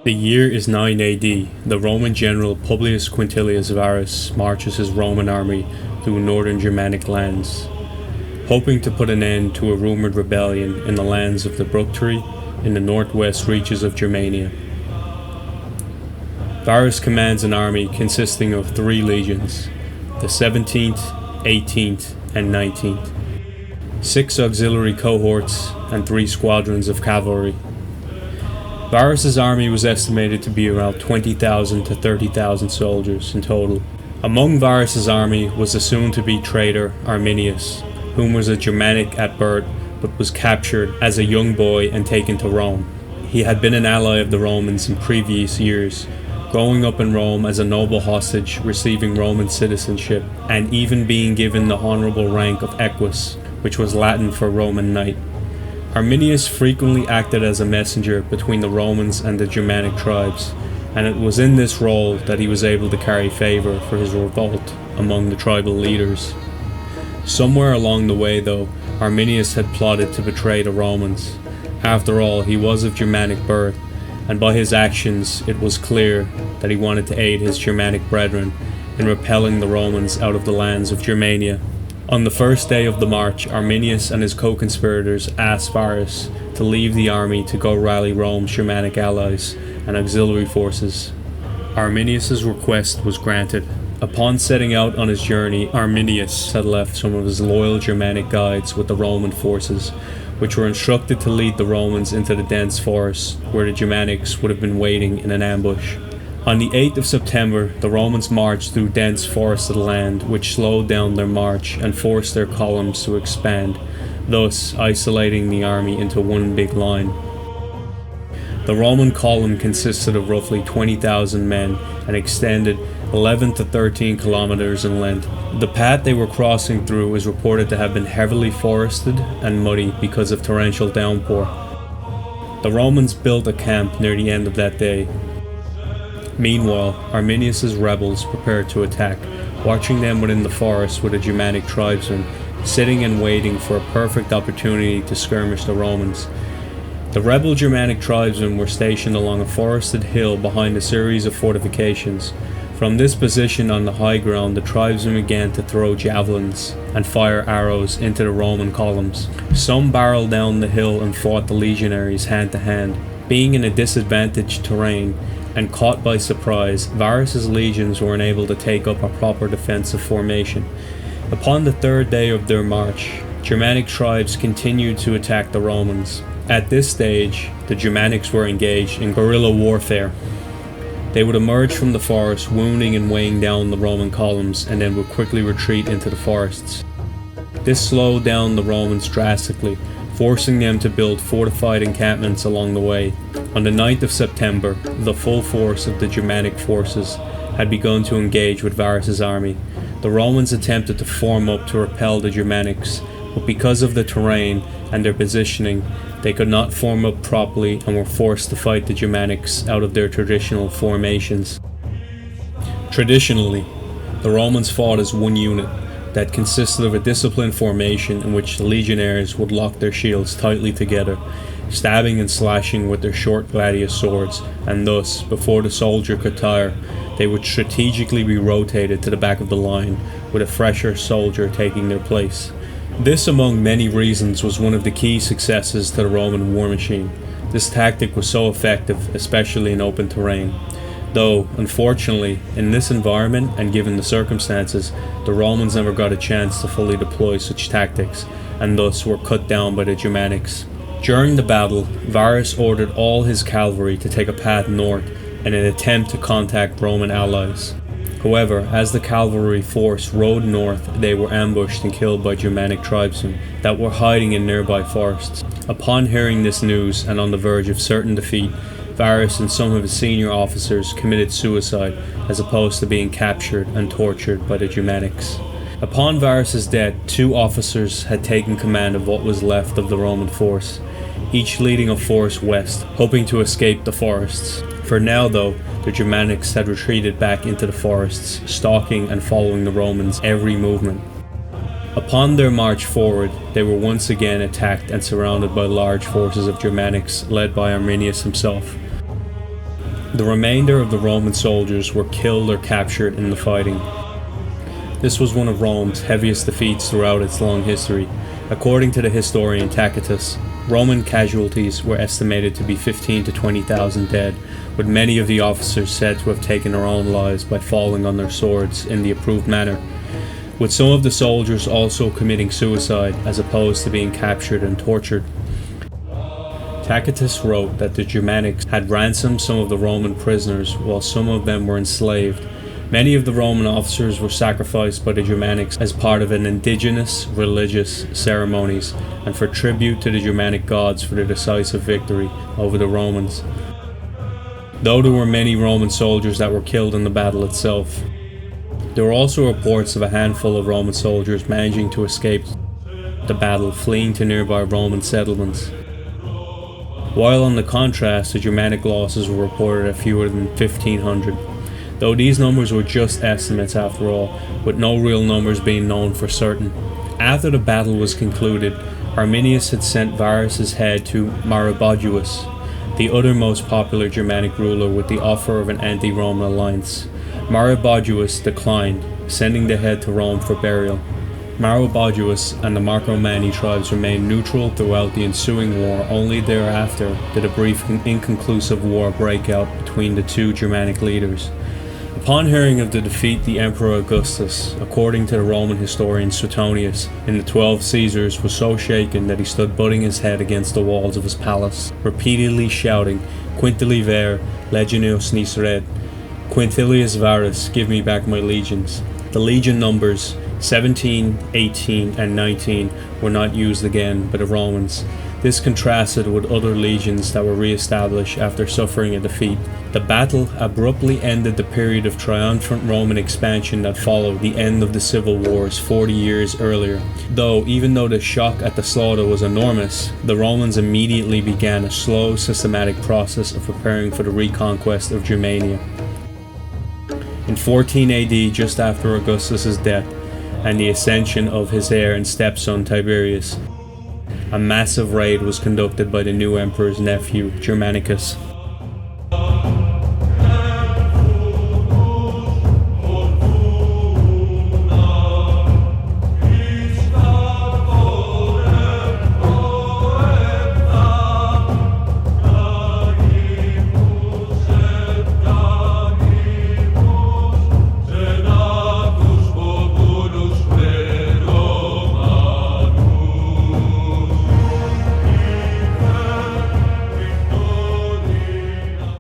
The year is 9 AD. The Roman general Publius Quintilius Varus marches his Roman army through northern Germanic lands, hoping to put an end to a rumored rebellion in the lands of the Bructeri in the northwest reaches of Germania. Varus commands an army consisting of 3 legions, the 17th, 18th, and 19th, 6 auxiliary cohorts, and 3 squadrons of cavalry. Varus's army was estimated to be around 20,000 to 30,000 soldiers in total. Among Varus's army was the soon-to-be traitor Arminius, whom was a Germanic at birth but was captured as a young boy and taken to Rome. He had been an ally of the Romans in previous years, growing up in Rome as a noble hostage, receiving Roman citizenship, and even being given the honorable rank of equus, which was Latin for Roman knight. Arminius frequently acted as a messenger between the Romans and the Germanic tribes, and it was in this role that he was able to carry favour for his revolt among the tribal leaders. Somewhere along the way, though, Arminius had plotted to betray the Romans. After all, he was of Germanic birth, and by his actions it was clear that he wanted to aid his Germanic brethren in repelling the Romans out of the lands of Germania. On the first day of the march, Arminius and his co-conspirators asked Varus to leave the army to go rally Rome's Germanic allies and auxiliary forces. Arminius's request was granted. Upon setting out on his journey, Arminius had left some of his loyal Germanic guides with the Roman forces, which were instructed to lead the Romans into the dense forest where the Germanics would have been waiting in an ambush. On the 8th of September, the Romans marched through dense forested land, which slowed down their march and forced their columns to expand, thus isolating the army into one big line. The Roman column consisted of roughly 20,000 men and extended 11 to 13 kilometers in length. The path they were crossing through is reported to have been heavily forested and muddy because of torrential downpour. The Romans built a camp near the end of that day. Meanwhile, Arminius's rebels prepared to attack, watching them within the forest with the Germanic tribesmen, sitting and waiting for a perfect opportunity to skirmish the Romans. The rebel Germanic tribesmen were stationed along a forested hill behind a series of fortifications. From this position on the high ground, the tribesmen began to throw javelins and fire arrows into the Roman columns. Some barreled down the hill and fought the legionaries hand to hand. Being in a disadvantaged terrain and caught by surprise, Varus's legions were unable to take up a proper defensive formation. Upon the 3rd day of their march, Germanic tribes continued to attack the Romans. At this stage, the Germanics were engaged in guerrilla warfare. They would emerge from the forest, wounding and weighing down the Roman columns, and then would quickly retreat into the forests. This slowed down the Romans drastically, forcing them to build fortified encampments along the way. On the 9th of September, the full force of the Germanic forces had begun to engage with Varus's army. The Romans attempted to form up to repel the Germanics, but because of the terrain and their positioning, they could not form up properly and were forced to fight the Germanics out of their traditional formations. Traditionally, the Romans fought as one unit that consisted of a disciplined formation in which the legionaries would lock their shields tightly together, stabbing and slashing with their short gladius swords, and thus, before the soldier could tire, they would strategically be rotated to the back of the line, with a fresher soldier taking their place. This, among many reasons, was one of the key successes to the Roman war machine. This tactic was so effective, especially in open terrain. Though, unfortunately, in this environment and given the circumstances, the Romans never got a chance to fully deploy such tactics, and thus were cut down by the Germanics. During the battle, Varus ordered all his cavalry to take a path north in an attempt to contact Roman allies. However, as the cavalry force rode north, they were ambushed and killed by Germanic tribesmen that were hiding in nearby forests. Upon hearing this news and on the verge of certain defeat, Varus and some of his senior officers committed suicide as opposed to being captured and tortured by the Germanics. Upon Varus's death, 2 officers had taken command of what was left of the Roman force, each leading a force west, hoping to escape the forests. For now, though, the Germanics had retreated back into the forests, stalking and following the Romans' every movement. Upon their march forward, they were once again attacked and surrounded by large forces of Germanics led by Arminius himself. The remainder of the Roman soldiers were killed or captured in the fighting. This was one of Rome's heaviest defeats throughout its long history. According to the historian Tacitus, Roman casualties were estimated to be 15 to 20,000 dead, with many of the officers said to have taken their own lives by falling on their swords in the approved manner, with some of the soldiers also committing suicide as opposed to being captured and tortured. Tacitus wrote that the Germanics had ransomed some of the Roman prisoners while some of them were enslaved. Many of the Roman officers were sacrificed by the Germanics as part of an indigenous religious ceremonies and for tribute to the Germanic gods for their decisive victory over the Romans. Though there were many Roman soldiers that were killed in the battle itself, there were also reports of a handful of Roman soldiers managing to escape the battle, fleeing to nearby Roman settlements. While on the contrast, the Germanic losses were reported at fewer than 1,500. Though these numbers were just estimates after all, with no real numbers being known for certain. After the battle was concluded, Arminius had sent Varus's head to Maroboduus, the other most popular Germanic ruler, with the offer of an anti-Roman alliance. Maroboduus declined, sending the head to Rome for burial. Maroboduus and the Marcomanni tribes remained neutral throughout the ensuing war. Only thereafter did a brief and inconclusive war break out between the two Germanic leaders. Upon hearing of the defeat, the Emperor Augustus, according to the Roman historian Suetonius, in the 12 Caesars, was so shaken that he stood butting his head against the walls of his palace, repeatedly shouting, "Quintili ver, legiones nis red, Quintilius Varus, give me back my legions." The legion numbers 17, 18, and 19 were not used again by the Romans. This contrasted with other legions that were re-established after suffering a defeat. The battle abruptly ended the period of triumphant Roman expansion that followed the end of the civil wars 40 years earlier. Even though the shock at the slaughter was enormous, the Romans immediately began a slow, systematic process of preparing for the reconquest of Germania. In 14 AD, just after Augustus' death and the ascension of his heir and stepson Tiberius, a massive raid was conducted by the new emperor's nephew, Germanicus.